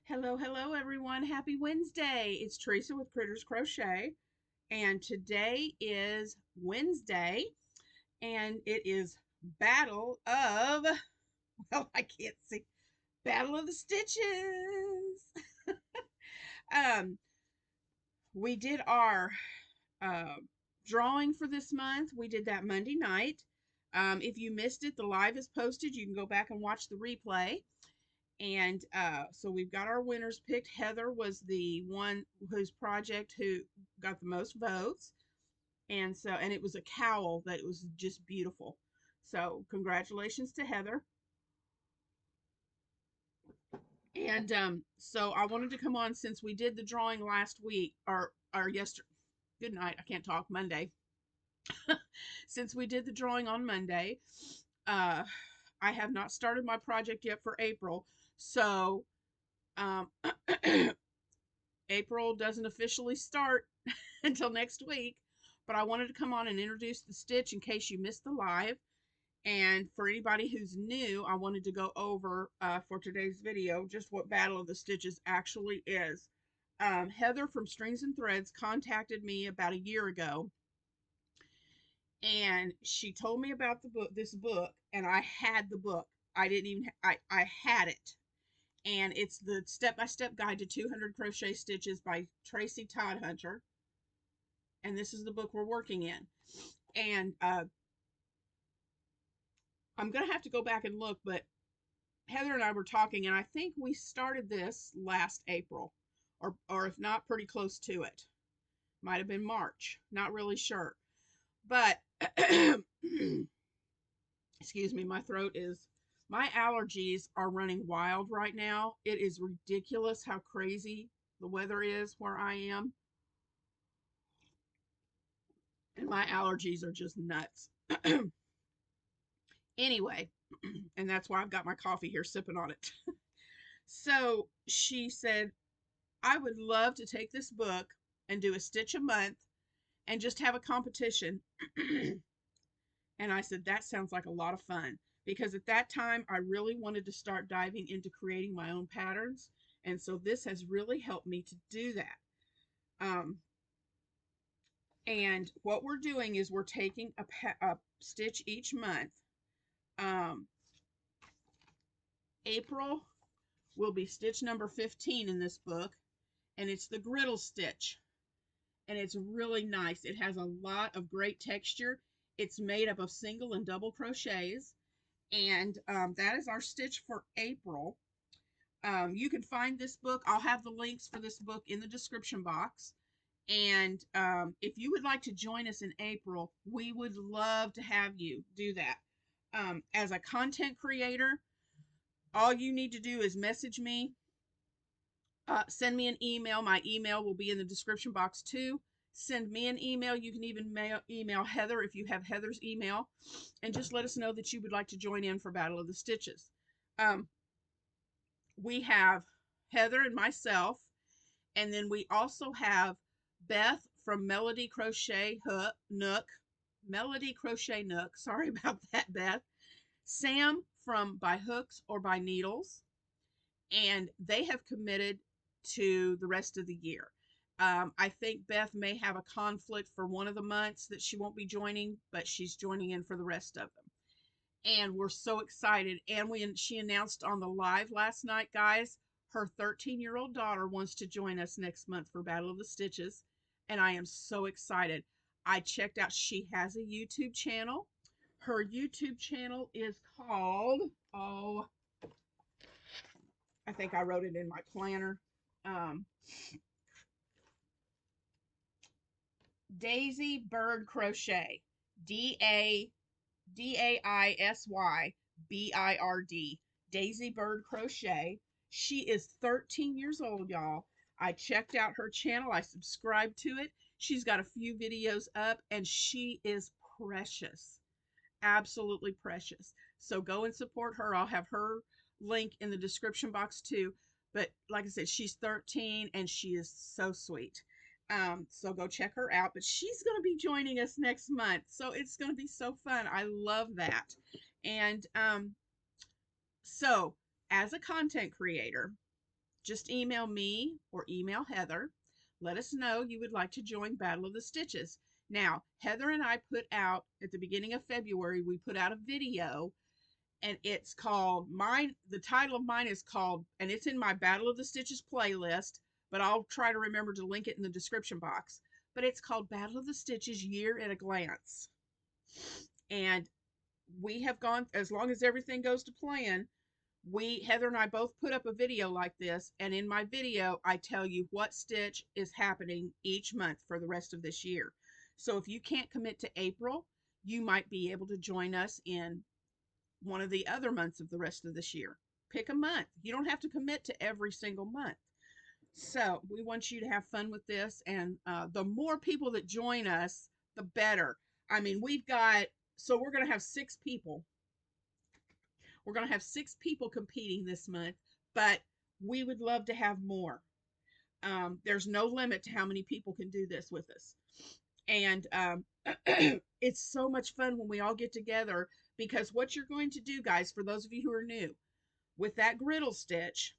Hello, hello everyone. Happy Wednesday. It's Teresa with Critters Crochet, and today is Wednesday, and it is Battle of, well, I can't see, Battle of the Stitches. um, we did our uh, drawing for this month. We did that Monday night. If you missed it, the live is posted. You can go back and watch the replay. And so we've got our winners picked. Heather was the one whose project who got the most votes. And it was a cowl that was just beautiful. So congratulations to Heather. And so I wanted to come on since we did the drawing last week or yesterday. Good night. I can't talk Monday. Since we did the drawing on Monday, uh, I have not started my project yet for April. So um, April doesn't officially start until next week, but I wanted to come on and introduce the stitch in case you missed the live. And for anybody who's new, I wanted to go over for today's video just what Battle of the Stitches actually is. Heather from Strings and Threads contacted me about a year ago, and she told me about this book, and I had the book. I didn't even, I had it. And it's the step-by-step guide to 200 crochet stitches by Tracy Todd Hunter. And this is the book we're working in. And I'm going to have to go back and look, but Heather and I were talking, and I think we started this last April, or if not, pretty close to it. Might have been March. Not really sure. But, excuse me, my allergies are running wild right now. It is ridiculous how crazy the weather is where I am. And my allergies are just nuts. Anyway, and that's why I've got my coffee here sipping on it. So she said, I would love to take this book and do a stitch a month and just have a competition. And I said, that sounds like a lot of fun, because at that time I really wanted to start diving into creating my own patterns. And so this has really helped me to do that. And what we're doing is we're taking a stitch each month. April will be stitch number 15 in this book, and it's the Griddle Stitch. And it's really nice. It has a lot of great texture. It's made up of single and double crochets. And that is our stitch for April. You can find this book. I'll have the links for this book in the description box. And if you would like to join us in April, we would love to have you do that. As a content creator, all you need to do is message me, send me an email. My email will be in the description box too. Send me an email. You can even email Heather if you have Heather's email, and just let us know that you would like to join in for Battle of the Stitches. We have Heather and myself, and then we also have Beth from Melody Crochet Nook. Melody Crochet Nook. Sorry about that, Beth. Sam from By Hooks or By Needles. And they have committed to the rest of the year. I think Beth may have a conflict for one of the months that she won't be joining, but she's joining in for the rest of them. And we're so excited. And she announced on the live last night, guys, her 13-year-old daughter wants to join us next month for Battle of the Stitches. And I am so excited. I checked out, she has a YouTube channel. Her YouTube channel is called, oh, I think I wrote it in my planner. Daisy Bird Crochet. Daisy Bird. Daisy Bird Crochet. She is 13 years old, y'all. I checked out her channel. I subscribed to it. She's got a few videos up, and she is precious. Absolutely precious. So go and support her. I'll have her link in the description box too. But like I said, she's 13 and she is so sweet. So go check her out. But she's going to be joining us next month. So it's going to be so fun. I love that. And so as a content creator, just email me or email Heather. Let us know you would like to join Battle of the Stitches. Now, Heather and I put out at the beginning of February, we put out a video, and it's called mine. The title of mine is called, and it's in my Battle of the Stitches playlist, but I'll try to remember to link it in the description box. But it's called Battle of the Stitches Year at a Glance. And we have gone, as long as everything goes to plan, Heather and I both put up a video like this, and in my video I tell you what stitch is happening each month for the rest of this year. So if you can't commit to April, you might be able to join us in one of the other months of the rest of this year. Pick a month. You don't have to commit to every single month. So we want you to have fun with this, and the more people that join us, the better. I mean, we're going to have 6 people. We're going to have 6 people competing this month, but we would love to have more. There's no limit to how many people can do this with us. And it's so much fun when we all get together, because what you're going to do, guys, for those of you who are new, with that griddle stitch,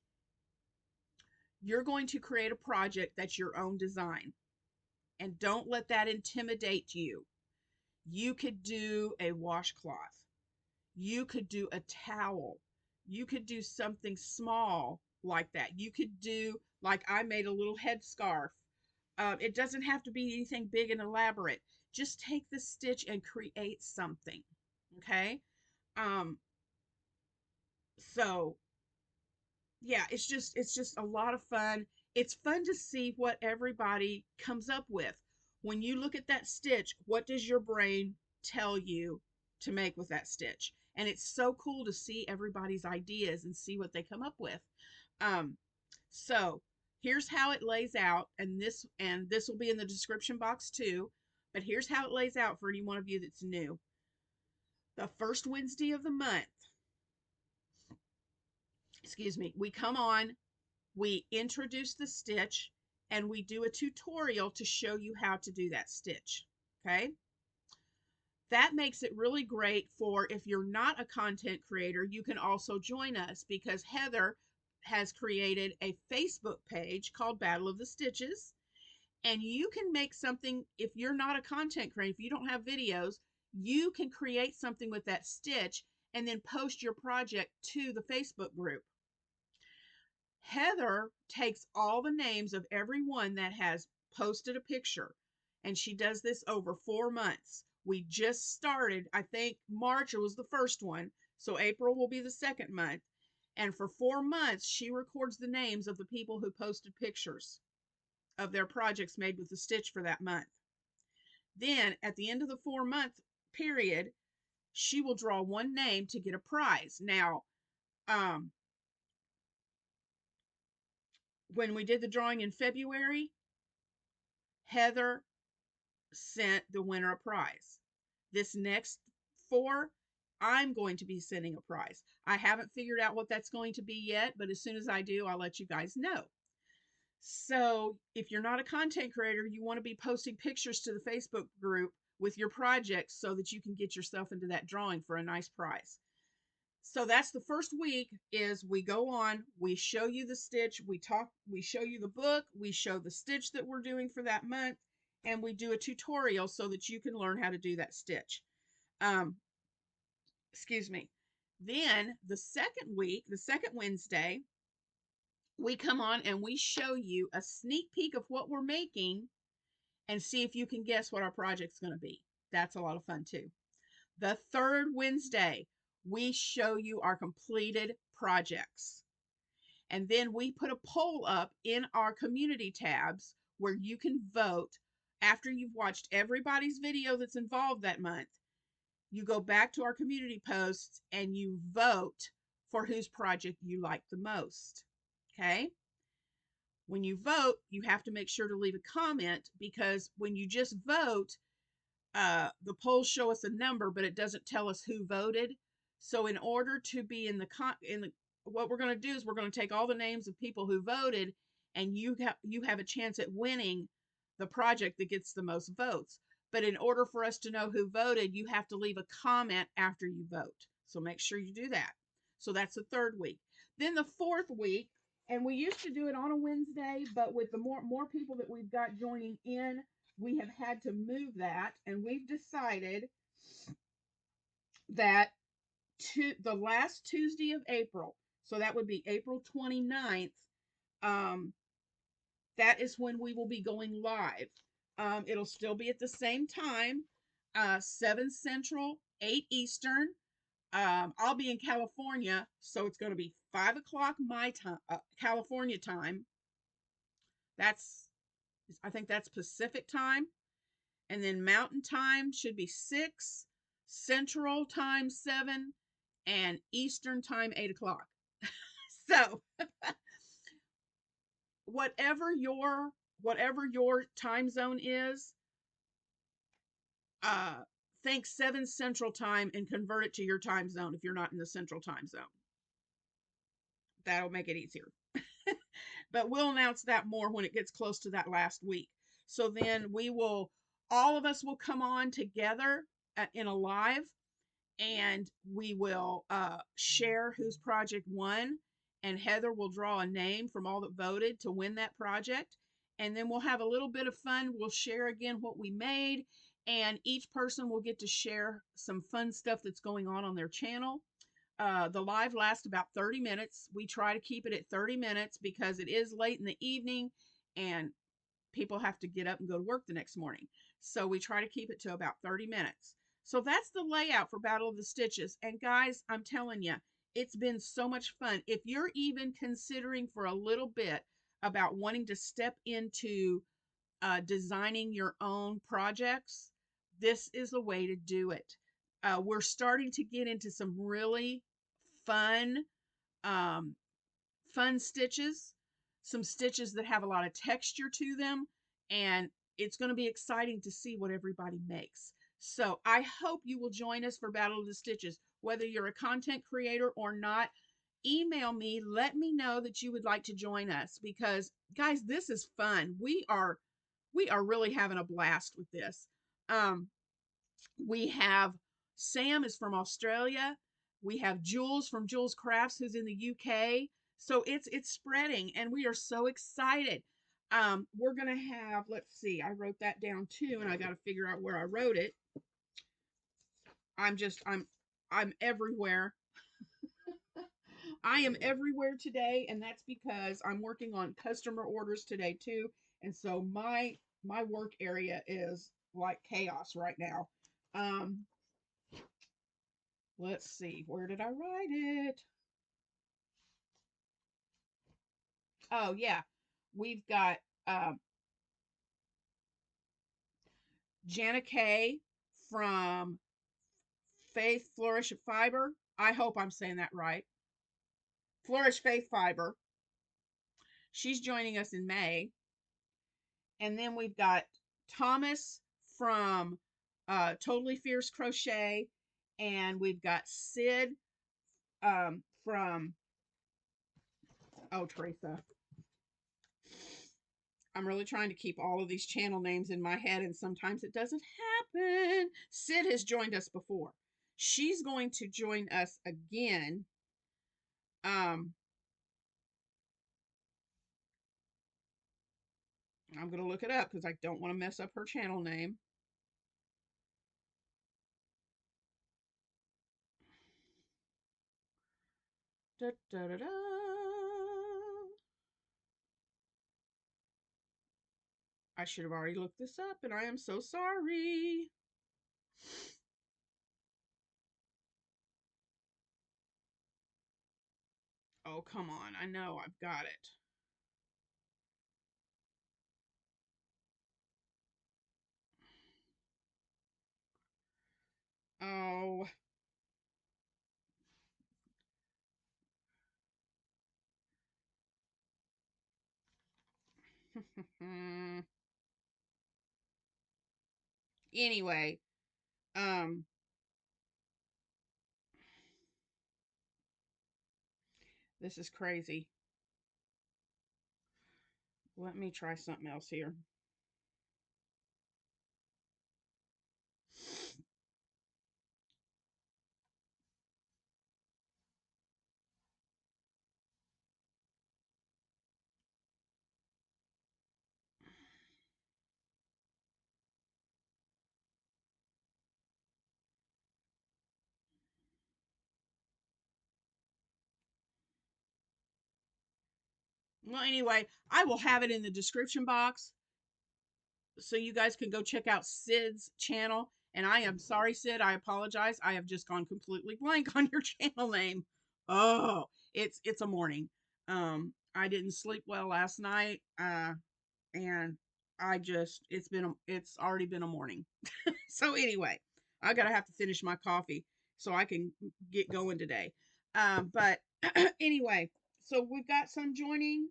you're going to create a project that's your own design. And don't let that intimidate you. You could do a washcloth. You could do a towel. You could do something small like that. You could do, like I made a little headscarf. It doesn't have to be anything big and elaborate. Just take the stitch and create something. Okay? So yeah, it's just a lot of fun. It's fun to see what everybody comes up with. When you look at that stitch, what does your brain tell you to make with that stitch? And it's so cool to see everybody's ideas and see what they come up with. So here's how it lays out, and this will be in the description box too. But here's how it lays out for any one of you that's new. The first Wednesday of the month, we come on, we introduce the stitch, and we do a tutorial to show you how to do that stitch. Okay? That makes it really great for, if you're not a content creator, you can also join us, because Heather has created a Facebook page called Battle of the Stitches, and you can make something. If you're not a content creator, if you don't have videos, you can create something with that stitch and then post your project to the Facebook group. Heather takes all the names of everyone that has posted a picture, and she does this over 4 months. We just started, I think March was the first one, so April will be the second month. And for 4 months, she records the names of the people who posted pictures of their projects made with the stitch for that month. Then at the end of the 4-month period, she will draw one name to get a prize. Now, when we did the drawing in February, Heather sent the winner a prize. This next 4, I'm going to be sending a prize. I haven't figured out what that's going to be yet, but as soon as I do, I'll let you guys know. So if you're not a content creator, you want to be posting pictures to the Facebook group with your projects so that you can get yourself into that drawing for a nice prize. So that's the first week. Is we go on, we show you the stitch, we show you the book, we show the stitch that we're doing for that month, and we do a tutorial so that you can learn how to do that stitch. Then the second week, the second Wednesday, we come on and we show you a sneak peek of what we're making and see if you can guess what our project's going to be. That's a lot of fun too. The third Wednesday, we show you our completed projects. And then we put a poll up in our community tabs where you can vote. After you've watched everybody's video that's involved that month, you go back to our community posts and you vote for whose project you like the most. Okay? When you vote, you have to make sure to leave a comment, because when you just vote, the polls show us a number, but it doesn't tell us who voted. So in order to be what we're going to do is we're going to take all the names of people who voted, and you have a chance at winning the project that gets the most votes. But in order for us to know who voted, you have to leave a comment after you vote. So make sure you do that. So that's the third week. Then the fourth week, And we used to do it on a Wednesday, but with the more people that we've got joining in, we have had to move that, and we've decided that to the last Tuesday of April, so that would be April 29th, um, that is when we will be going live. It'll still be at the same time, 7 Central, 8 Eastern. I'll be in California, so it's going to be 5 o'clock my time, California time. I think that's Pacific time. And then Mountain time should be 6, Central time 7, and Eastern time 8 o'clock. So whatever your time zone is, uh, think 7 Central time and convert it to your time zone if you're not in the Central time zone. That'll make it easier. But we'll announce that more when it gets close to that last week. So then all of us will come on together in a live, and we will share whose project won. And Heather will draw a name from all that voted to win that project. And then we'll have a little bit of fun. We'll share again what we made, and each person will get to share some fun stuff that's going on their channel. The live lasts about 30 minutes. We try to keep it at 30 minutes because it is late in the evening and people have to get up and go to work the next morning. So we try to keep it to about 30 minutes. So that's the layout for Battle of the Stitches. And guys, I'm telling you, it's been so much fun. If you're even considering for a little bit about wanting to step into designing your own projects, this is a way to do it. We're starting to get into some really fun, um, fun stitches, some stitches that have a lot of texture to them, and it's going to be exciting to see what everybody makes. So I hope you will join us for Battle of the Stitches. Whether you're a content creator or not, email me, let me know that you would like to join us, because guys, this is fun. We are really having a blast with this. Um, we have Sam is from Australia. We have Jules from Jules Crafts who's in the UK. So it's spreading, and we are so excited. We're gonna have, let's see, I wrote that down too, and I got to figure out where I wrote it. I'm everywhere. I am everywhere today, and that's because I'm working on customer orders today too. And so my work area is like chaos right now. Um, let's see, where did I write it? Oh yeah, we've got Jana Kay from Faith Flourish Fiber. I hope I'm saying that right. Flourish Faith Fiber. She's joining us in May. And then we've got Thomas from Totally Fierce Crochet. And we've got Sid from, oh, Teresa. I'm really trying to keep all of these channel names in my head, and sometimes it doesn't happen. Sid has joined us before. She's going to join us again. I'm going to look it up because I don't want to mess up her channel name. Da, da, da, da. I should have already looked this up, and I am so sorry. Oh, come on. I know I've got it. Oh. Anyway, this is crazy. Let me try something else here. Well, anyway, I will have it in the description box so you guys can go check out Sid's channel. And I am sorry, Sid. I apologize. I have just gone completely blank on your channel name. Oh, it's a morning. I didn't sleep well last night. And it's already been a morning. So anyway, I gotta have to finish my coffee so I can get going today. But anyway, so we've got some joining.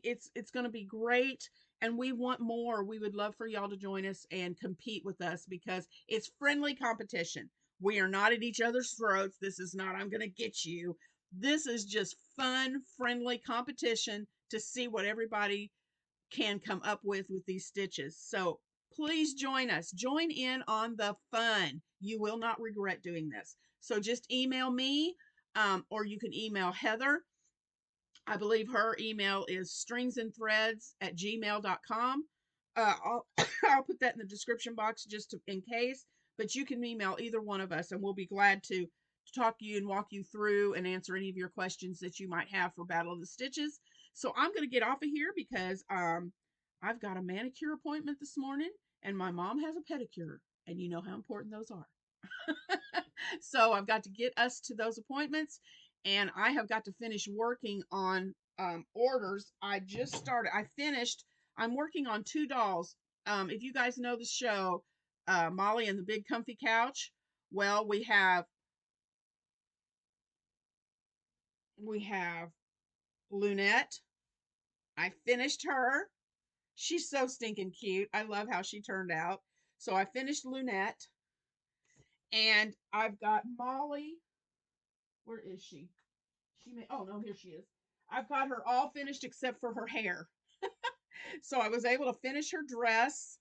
It's gonna be great, and we want more. We would love for y'all to join us and compete with us because it's friendly competition. We are not at each other's throats. This is not I'm gonna get you. This is just fun, friendly competition to see what everybody can come up with these stitches. So please join us. Join in on the fun. You will not regret doing this. So just email me, or you can email Heather. I believe her email is stringsandthreads@gmail.com. I'll, I'll put that in the description box just in case, but you can email either one of us and we'll be glad to talk to you and walk you through and answer any of your questions that you might have for Battle of the Stitches. So I'm going to get off of here because I've got a manicure appointment this morning and my mom has a pedicure, and you know how important those are. So I've got to get us to those appointments, and I have got to finish working on orders. I just started. I'm working on two dolls. If you guys know the show, Molly and the Big Comfy Couch, well, we have Lunette. I finished her. She's so stinking cute. I love how she turned out. So I finished Lunette, and I've got Molly. Where is she? Oh no, here she is. I've got her all finished except for her hair. So I was able to finish her dress,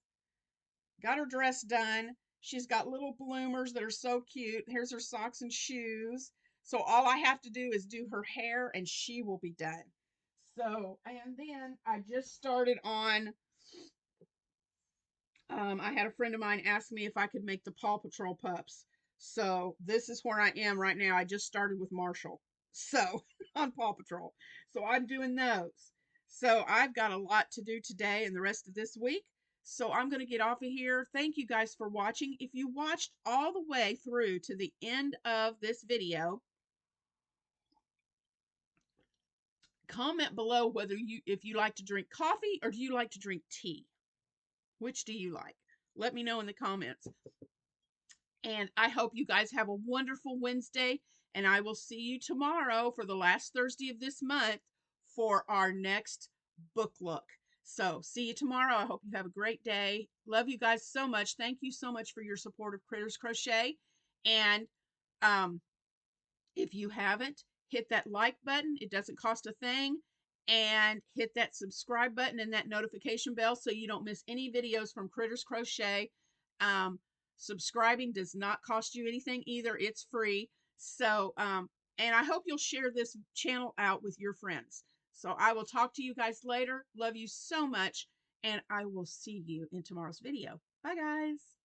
got her dress done. She's got little bloomers that are so cute. Here's her socks and shoes. So all I have to do is do her hair and she will be done. So, and then I just started on, I had a friend of mine ask me if I could make the Paw Patrol pups. So this is where I am right now. I just started with Marshall. So on Paw Patrol. So I'm doing those. So I've got a lot to do today and the rest of this week. So I'm going to get off of here. Thank you guys for watching. If you watched all the way through to the end of this video, comment below if you like to drink coffee or do you like to drink tea? Which do you like? Let me know in the comments. And I hope you guys have a wonderful Wednesday. And I will see you tomorrow for the last Thursday of this month for our next book look. So see you tomorrow. I hope you have a great day. Love you guys so much. Thank you so much for your support of Critters Crochet. And if you haven't, hit that like button. It doesn't cost a thing. And hit that subscribe button and that notification bell so you don't miss any videos from Critters Crochet. Subscribing does not cost you anything either. It's free. So, and I hope you'll share this channel out with your friends. So I will talk to you guys later. Love you so much. And I will see you in tomorrow's video. Bye, guys.